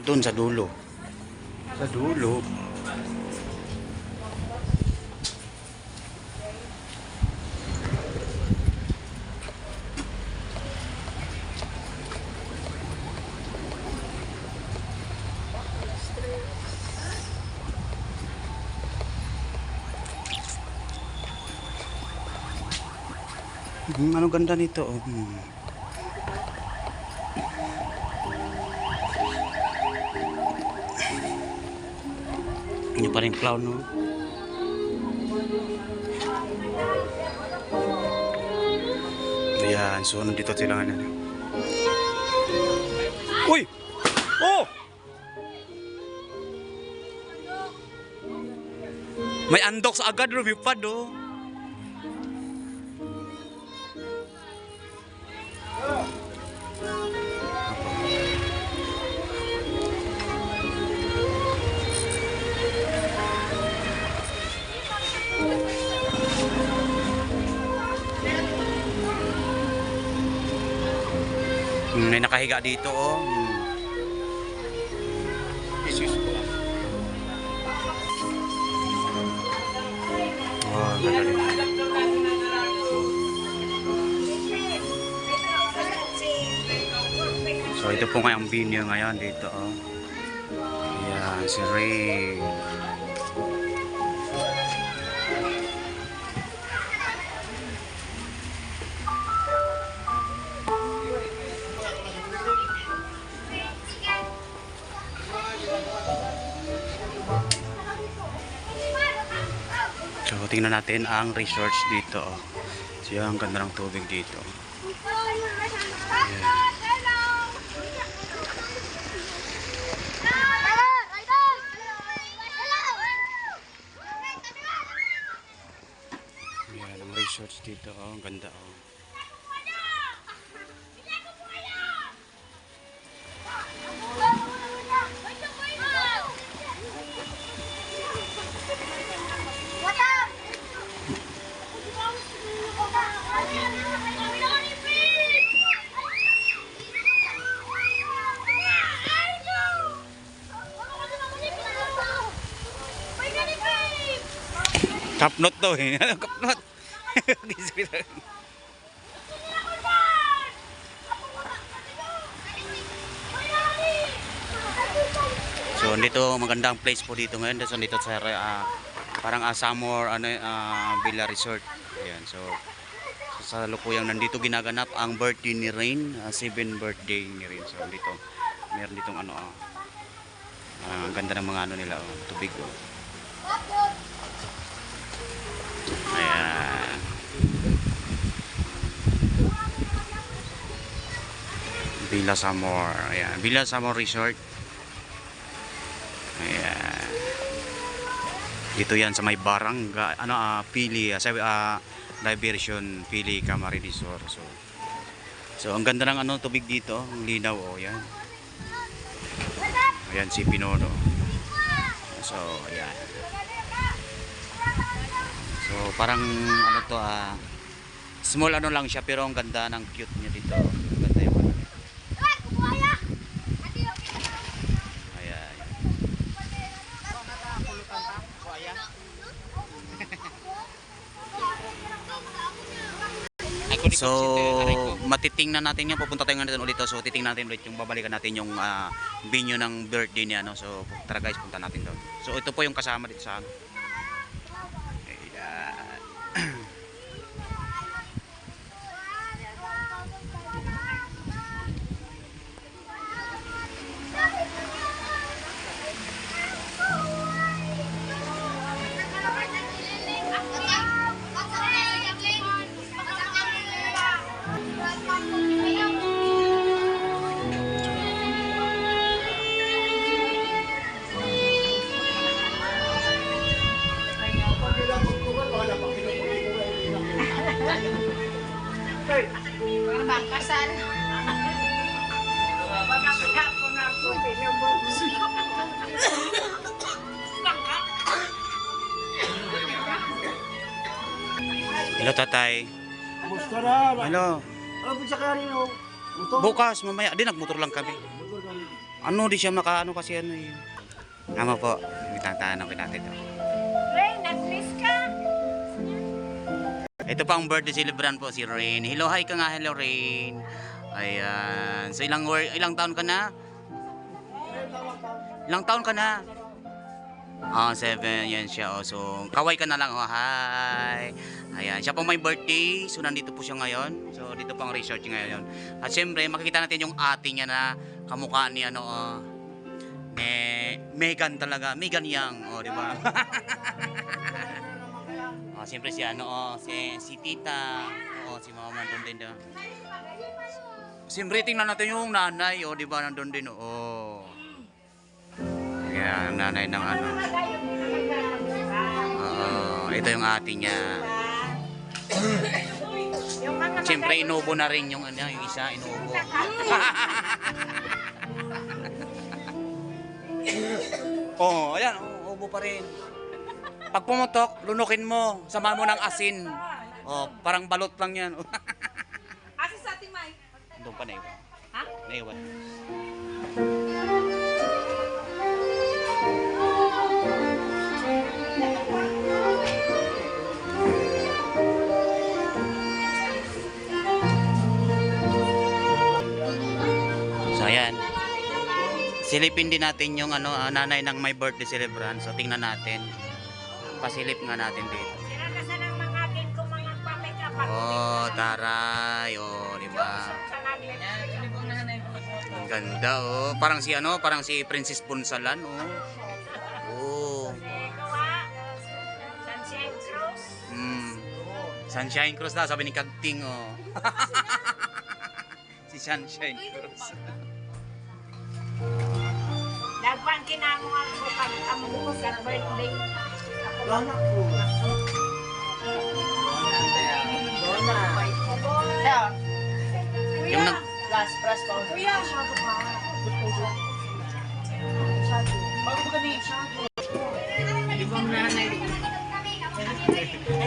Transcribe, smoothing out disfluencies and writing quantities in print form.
Doon sa dulo. Sa dulo. Ano ganda nito, oh. Ini pa rin clown, no? Ayan, so nandito sila nga. Uy! Oh! May andok sa agad, lumipad, oh. May nakahiga dito, oh. Oh, ganda rin. So ito po nga ang venue ngayon dito, oh. Ayan, si Ray. So tingnan natin ang resorts dito, oh. So ang ganda ng tubig dito. Ayan. Ayan ang resorts dito, oh. Ang ganda, oh. Kapnot daw, eh. Kapnot. So dito magandang place po dito ngayon. So dito sa parang Samor Villa Resort. Ayan. So sa lukuyang nandito ginaganap ang birthday ni Rain, 7th birthday ni Rain. So dito meron ditong ang ganda ng mga nila, oh, tubig, oh. Ayan. Villa Samor. Ayan, Villa Samor Resort. Ayan. Dito yan sa may barangay Pili diversion Pili Camarines Sur. So ang ganda ng tubig dito, ang linaw, oh, yan. Ayan si Pinono. So ayan. So parang small lang siya pero ang ganda ng cute niya dito. Ang ganda yung ayan. So matitingnan natin yan, pupunta tayo natin ulit. So titingnan natin ulit yung babalikan natin yung venue ng birthday niya, no? So tara guys, punta natin doon. So ito po yung kasama dito sa kasal. Hello tatay. Kumusta na? Hello. Ano po sa kanino? Bukas mamaya din nagmotor lang kami. Motor kami. Ano di siya makaano kasi ano yun. Tama po. Itatanong natin to. Ray, nag-miss ka? Ito pa ang birthday celebrant po si Rain. Hello, hi ka nga. Hello, Rain. Ayan. So ilang taon ka na? Ilang taon ka na? 7. Yan siya. Oh. So, kaway ka na lang. Oh, hi. Ayan. Siya po may birthday. So, nandito po siya ngayon. So, dito po ang research ngayon. At syempre, makikita natin yung ate niya na kamukha ni ano, ni Megan talaga. Megan Yang. Oh, di ba? Oh, syempre si ano, si tita. Oh, si mama nandun din. Siyempre, tingnan natin yung nanay. Oh, di ba? Nandun din. Oh. Yan, nanay ng ano. Ito yung ate niya. Siyempre, inubo na rin yung, ano, yung isa, inubo. Oh, ayan, ubo pa rin. Pag pumutok, lunukin mo. Samahan mo ng asin. Oh, parang balot lang yan. Asin sa ating May. Doon pa naiwan. Ha? Naiwan. So ayan. Silipin din natin yung ano, nanay ng my birthday celebrant. So tingnan natin. Pasilip nga natin dito. Sinakasa ng mga akin ko mga pameka. Oh, taray. Oh, di ba? Ang ganda oh. Parang si ano, parang si Princess Punsalan oh. Oh. Sunshine Cross. Sunshine Cross na sabi ni Kagting oh. Si Sunshine Cross. Dagpan kinamo ako pag amo ko sa birthday. Dona po. Dona. Yeah. Yung nag Last press ko. Kuya, mato pa. Bago ba kami? Ibang nanay.